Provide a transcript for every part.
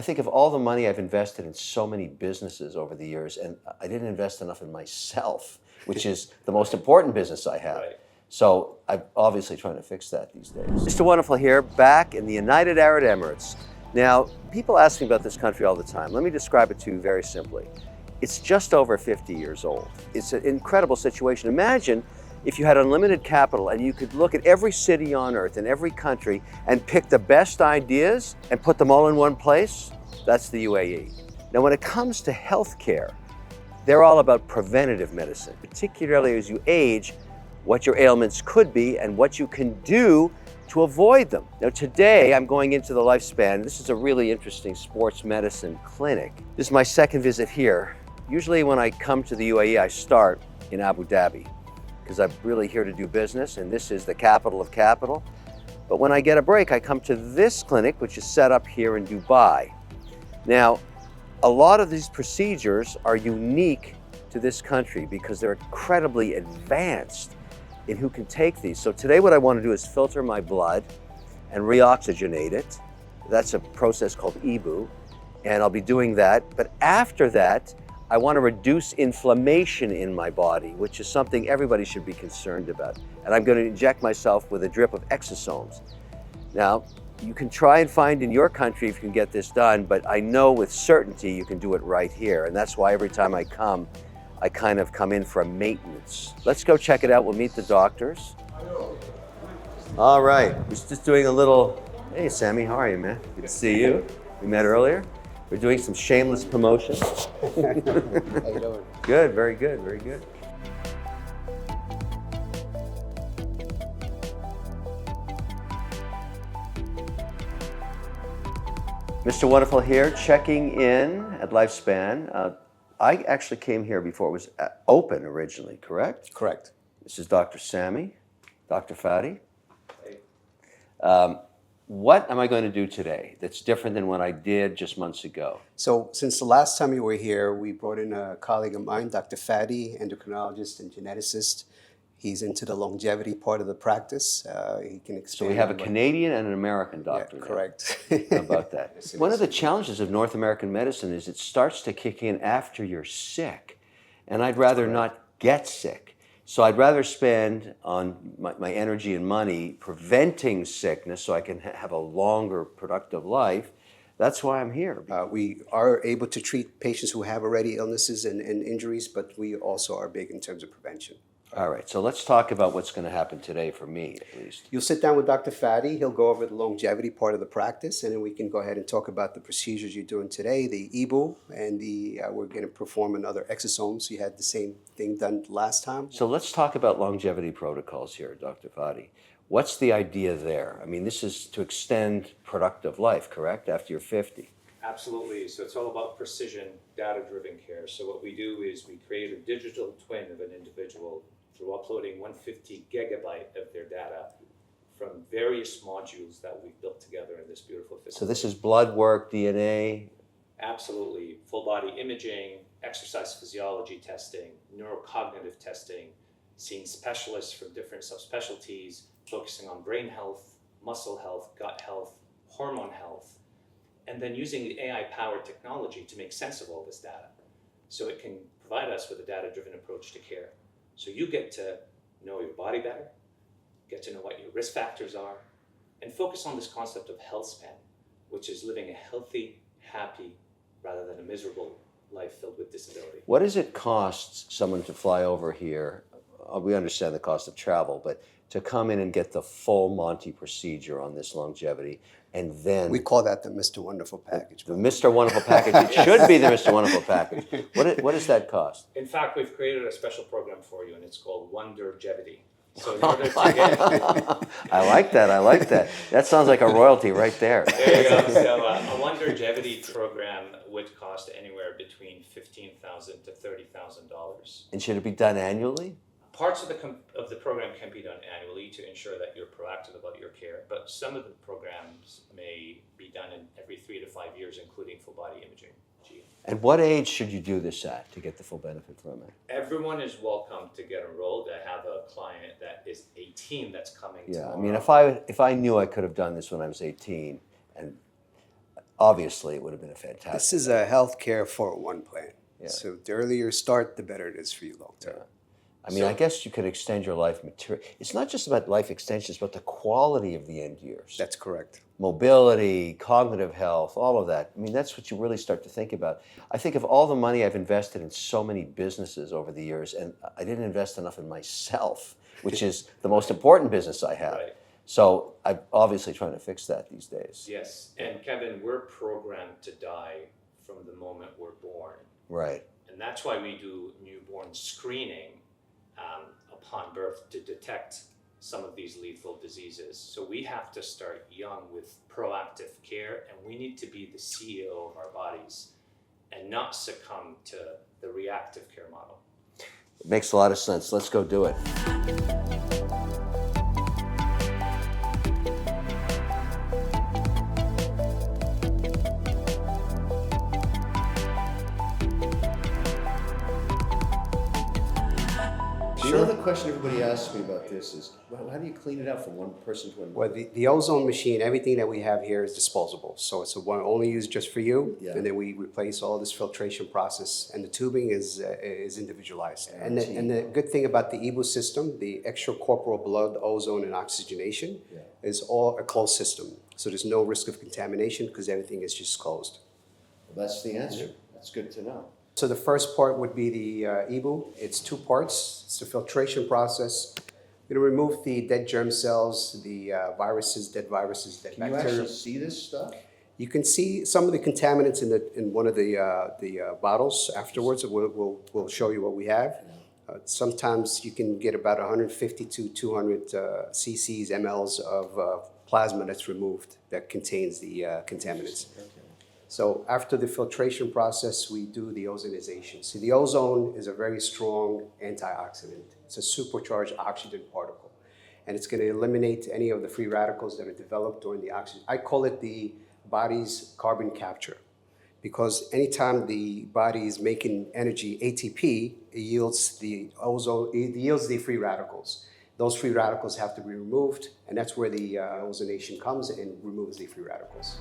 I think of all the money I've invested in so many businesses over the years, and I didn't invest enough in myself, which is the most important business I have. Right. So I'm obviously trying to fix that these days. Mr. Wonderful here, back in the United Arab Emirates. Now, people ask me about this country all the time. Let me describe it to you very simply. It's just over 50 years old. It's an incredible situation. Imagine if you had unlimited capital and you could look at every city on earth and every country and pick the best ideas and put them all in one place. That's the UAE. Now, when it comes to healthcare, they're all about preventative medicine, particularly as you age, what your ailments could be and what you can do to avoid them. Now today I'm going into the lifespan. This is a really interesting sports medicine clinic. This is my second visit here. Usually when I come to the UAE, I start in Abu Dhabi because I'm really here to do business and this is the capital of capital. But when I get a break, I come to this clinic, which is set up here in Dubai. Now, a lot of these procedures are unique to this country because they're incredibly advanced in who can take these. So today what I want to do is filter my blood and reoxygenate it. That's a process called EBOO, and I'll be doing that. But after that, I want to reduce inflammation in my body, which is something everybody should be concerned about. And I'm going to inject myself with a drip of exosomes. Now, you can try and find in your country if you can get this done, but I know with certainty you can do it right here. And that's why every time I come, I kind of come in for a maintenance. Let's go check it out. We'll meet the doctors. All right, we're just doing a little, hey Sammy, how are you, man? Good to see you. We met earlier. We're doing some shameless promotion. How you doing? Good, very good, very good. Mr. Wonderful here, checking in at Lifespan. I actually came here before it was open originally, correct? Correct. This is Dr. Sammy, Dr. Fadi. What am I going to do today that's different than what I did just months ago? So since the last time you were here, we brought in a colleague of mine, Dr. Fadi, endocrinologist and geneticist. He's into the longevity part of the practice. He can expand. So we have a Canadian and an American doctor. Yeah, correct. How about that? One of the challenges of North American medicine is it starts to kick in after you're sick. And I'd rather not get sick. So I'd rather spend on my energy and money preventing sickness so I can have a longer, productive life. That's why I'm here. We are able to treat patients who have already illnesses and injuries, but we also are big in terms of prevention. All right, so let's talk about what's going to happen today for me, at least. You'll sit down with Dr. Fadi. He'll go over the longevity part of the practice, and then we can go ahead and talk about the procedures you're doing today, the EBOO, and we're going to perform another exosomes. You had the same thing done last time. So let's talk about longevity protocols here, Dr. Fadi. What's the idea there? I mean, this is to extend productive life, correct, after you're 50? Absolutely. So it's all about precision, data-driven care. So what we do is we create a digital twin of an individual through uploading 150 gigabyte of their data from various modules that we've built together in this beautiful facility. So this is blood work, DNA? Absolutely. Full body imaging, exercise physiology testing, neurocognitive testing, seeing specialists from different subspecialties, focusing on brain health, muscle health, gut health, hormone health, and then using the AI-powered technology to make sense of all this data. So it can provide us with a data-driven approach to care. So you get to know your body better, get to know what your risk factors are, and focus on this concept of health span, which is living a healthy, happy, rather than a miserable life filled with disability. What does it cost someone to fly over here? We understand the cost of travel, but to come in and get the full Monty procedure on this longevity, and then... We call that the Mr. Wonderful package. The Mr. Wonderful package. It should be the Mr. Wonderful package. What does that cost? In fact, we've created a special program for you, and it's called Wondergevity. So in order to get... I like that, I like that. That sounds like a royalty right there. There you go. So a Wondergevity program would cost anywhere between $15,000 to $30,000. And should it be done annually? Parts of the program can be done annually to ensure that you're proactive about your care, but some of the programs may be done in every 3 to 5 years, including full body imaging. And what age should you do this at to get the full benefit from it? Everyone is welcome to get enrolled. I have a client that is 18 that's coming tomorrow. I mean, if I knew I could have done this when I was 18, and obviously it would have been a fantastic. This is a healthcare 401 plan. Yeah. So the earlier you start, the better it is for you long term. Yeah. I mean, I guess you could extend your life material. It's not just about life extensions, but the quality of the end years. That's correct. Mobility, cognitive health, all of that. I mean, that's what you really start to think about. I think of all the money I've invested in so many businesses over the years, and I didn't invest enough in myself, which is the most important business I have. Right. So I'm obviously trying to fix that these days. Yes, and Kevin, we're programmed to die from the moment we're born. Right. And that's why we do newborn screening upon birth to detect some of these lethal diseases. So we have to start young with proactive care, and we need to be the CEO of our bodies and not succumb to the reactive care model. It makes a lot of sense. Let's go do it. Sure. The other question everybody asks me about this is, well, how do you clean it out from one person to another? Well, the ozone machine, everything that we have here is disposable. So it's a one only used just for you. Yeah. And then we replace all this filtration process, and the tubing is individualized. And the good thing about the EBOO system, the extracorporeal blood, ozone, and oxygenation, is all a closed system. So there's no risk of contamination because everything is just closed. Well, that's the answer. That's good to know. So the first part would be the EBOO. It's two parts. It's the filtration process. We're going to remove the dead germ cells, the viruses, dead Can you bacteria. actually see this stuff? You can see some of the contaminants in one of the bottles afterwards. We'll show you what we have. Sometimes you can get about 150 to 200 cc's, mLs of plasma that's removed that contains the contaminants. So after the filtration process, we do the ozonization. See, the ozone is a very strong antioxidant. It's a supercharged oxygen particle. And it's going to eliminate any of the free radicals that are developed during the oxygen. I call it the body's carbon capture. Because anytime the body is making energy, ATP, it yields the ozone, it yields the free radicals. Those free radicals have to be removed, and that's where the ozonation comes and removes the free radicals.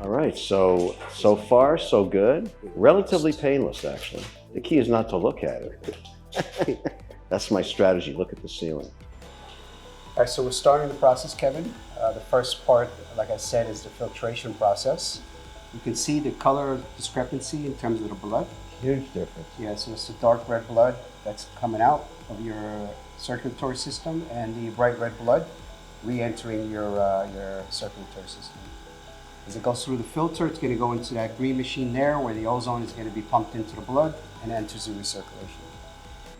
All right, so far, so good. Relatively painless, actually. The key is not to look at it. That's my strategy, look at the ceiling. All right, so we're starting the process, Kevin. The first part, like I said, is the filtration process. You can see the color discrepancy in terms of the blood. Huge difference. Yeah, so it's the dark red blood that's coming out of your circulatory system and the bright red blood re-entering your circulatory system. As it goes through the filter, it's going to go into that green machine there where the ozone is going to be pumped into the blood and enters the recirculation.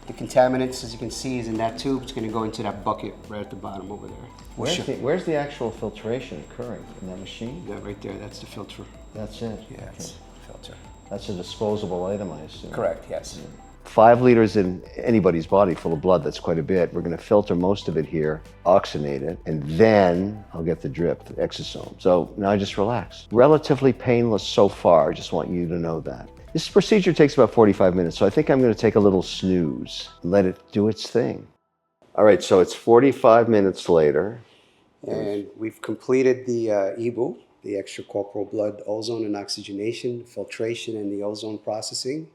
The contaminants, as you can see, is in that tube. It's going to go into that bucket right at the bottom over there. Where's the actual filtration occurring? In that machine? Yeah, right there. That's the filter. That's it? Yeah, it's the filter. That's a disposable item, I assume. Correct, yes. 5 liters in anybody's body full of blood, that's quite a bit. We're going to filter most of it here, oxygenate it, and then I'll get the drip, the exosome. So now I just relax. Relatively painless so far, just want you to know that. This procedure takes about 45 minutes, so I think I'm going to take a little snooze and let it do its thing. All right, so it's 45 minutes later. And we've completed the EBOO, the extracorporeal blood ozone and oxygenation, filtration, and the ozone processing.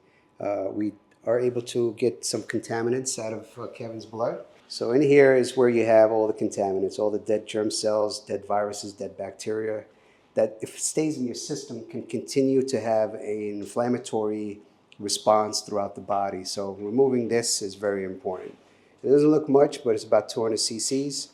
We are able to get some contaminants out of Kevin's blood. So in here is where you have all the contaminants, all the dead germ cells, dead viruses, dead bacteria, that if it stays in your system can continue to have an inflammatory response throughout the body. So removing this is very important. It doesn't look much, but it's about 200 cc's.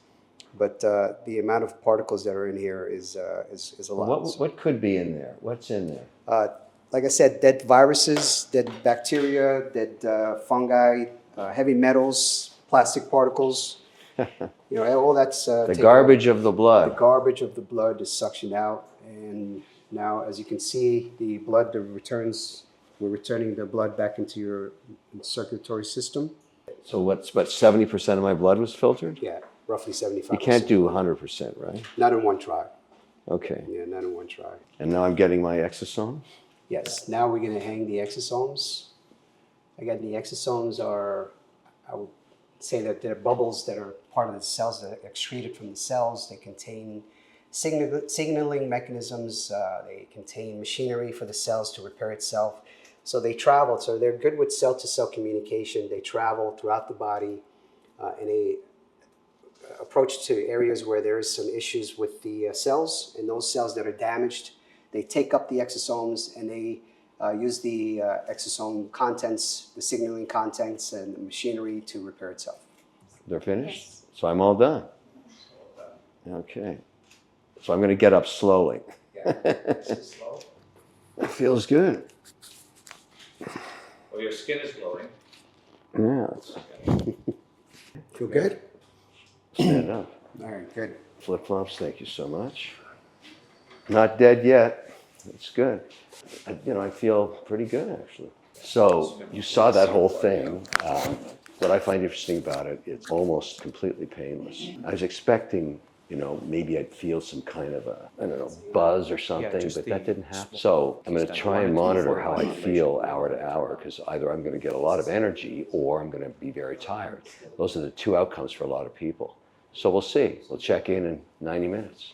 But the amount of particles that are in here is a lot. What could be in there? What's in there? Like I said, dead viruses, dead bacteria, dead fungi, heavy metals, plastic particles. You know, all that's The taken garbage of the The blood. garbage of the blood is suctioned out, and now, as you can see, the blood returns. We're returning the blood back into your circulatory system. So what's about 70% of my blood was filtered? Yeah, roughly 75%. You can't do 100%, right? Not in one try. Okay. Yeah, not in one try. And now I'm getting my exosome? Yes, now we're going to hang the exosomes. Again, the exosomes are, I would say that they're bubbles that are part of the cells that are excreted from the cells. They contain signaling mechanisms. They contain machinery for the cells to repair itself. So they travel. So they're good with cell-to-cell communication. They travel throughout the body and they approach to areas where there is some issues with the cells. And those cells that are damaged, they take up the exosomes and they use the exosome contents, the signaling contents and the machinery to repair itself. They're finished? Yes. So I'm all done? Okay. So I'm going to get up slowly. Yeah, this is slow. That feels good. Well, your skin is glowing. Yeah. Feel good? Stand up. All right, good. Flip-flops, thank you so much. Not dead yet. It's good. I feel pretty good, actually. So you saw that whole thing. What I find interesting about it, it's almost completely painless. I was expecting, maybe I'd feel some kind of buzz or something, but that didn't happen. So I'm going to try and monitor how I feel hour to hour, because either I'm going to get a lot of energy or I'm going to be very tired. Those are the two outcomes for a lot of people. So we'll see. We'll check in 90 minutes.